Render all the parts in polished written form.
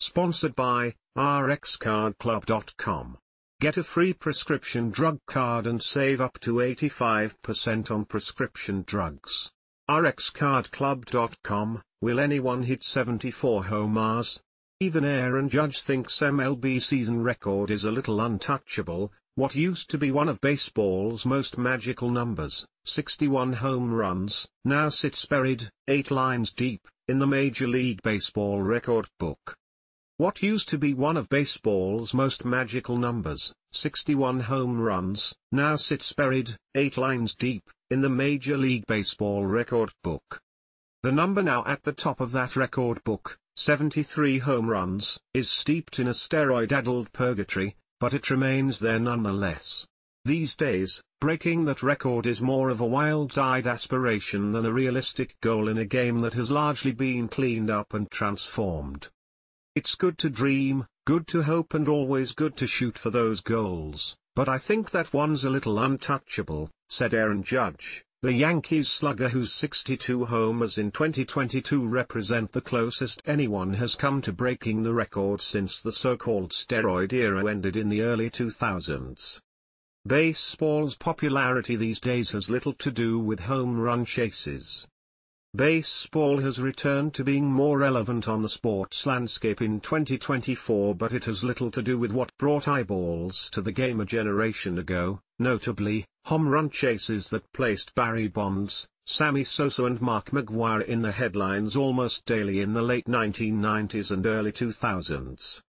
Sponsored by rxcardclub.com. Get a free prescription drug card and save up to 85% on prescription drugs. rxcardclub.com. Will anyone hit 74 homers? Even Aaron Judge thinks MLB season record is a little untouchable. What used to be one of baseball's most magical numbers, 61 home runs, now sits buried, 8 lines deep, in the Major League Baseball record book. What used to be one of baseball's most magical numbers, 61 home runs, now sits buried, 8 lines deep, in the Major League Baseball record book. The number now at the top of that record book, 73 home runs, is steeped in a steroid-addled purgatory, but it remains there nonetheless. These days, breaking that record is more of a wild-eyed aspiration than a realistic goal in a game that has largely been cleaned up and transformed. It's good to dream, good to hope, and always good to shoot for those goals, but I think that one's a little untouchable, said Aaron Judge, the Yankees slugger whose 62 homers in 2022 represent the closest anyone has come to breaking the record since the so-called steroid era ended in the early 2000s. Baseball's popularity these days has little to do with home run chases. Baseball has returned to being more relevant on the sports landscape in 2024, but it has little to do with what brought eyeballs to the game a generation ago, notably, home run chases that placed Barry Bonds, Sammy Sosa and McGwire in the headlines almost daily in the late 1990s and early 2000s.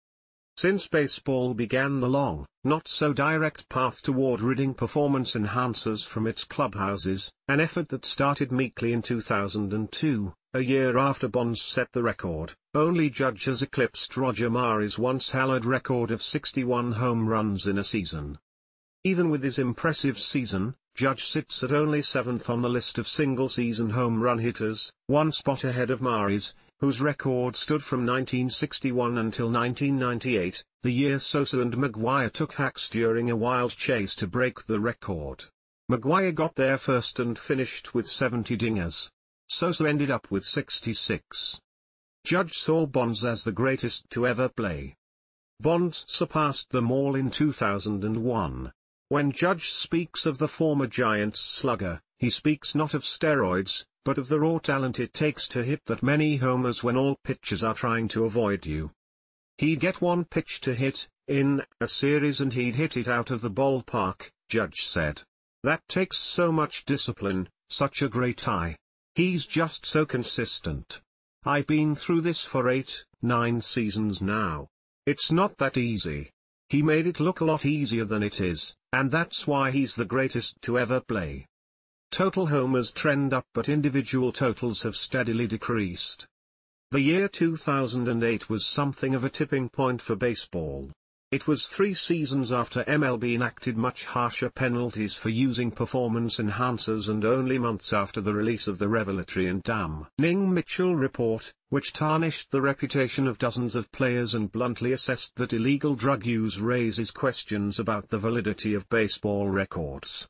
Since baseball began the long, not-so-direct path toward ridding performance enhancers from its clubhouses, an effort that started meekly in 2002, a year after Bonds set the record, only Judge has eclipsed Roger Maris's once-hallowed record of 61 home runs in a season. Even with his impressive season, Judge sits at only 7th on the list of single-season home run hitters, one spot ahead of Maris, whose record stood from 1961 until 1998, the year Sosa and McGwire took hacks during a wild chase to break the record. McGwire got there first and finished with 70 dingers. Sosa ended up with 66. Judge saw Bonds as the greatest to ever play. Bonds surpassed them all in 2001. When Judge speaks of the former Giants slugger, he speaks not of steroids, but of the raw talent it takes to hit that many homers when all pitchers are trying to avoid you. He'd get one pitch to hit, in a series, and he'd hit it out of the ballpark, Judge said. That takes so much discipline, such a great eye. He's just so consistent. I've been through this for 8, 9 seasons now. It's not that easy. He made it look a lot easier than it is, and that's why he's the greatest to ever play. Total homers trend up, but individual totals have steadily decreased. The year 2008 was something of a tipping point for baseball. It was 3 seasons after MLB enacted much harsher penalties for using performance enhancers, and only months after the release of the revelatory and damning Mitchell report, which tarnished the reputation of dozens of players and bluntly assessed that illegal drug use raises questions about the validity of baseball records.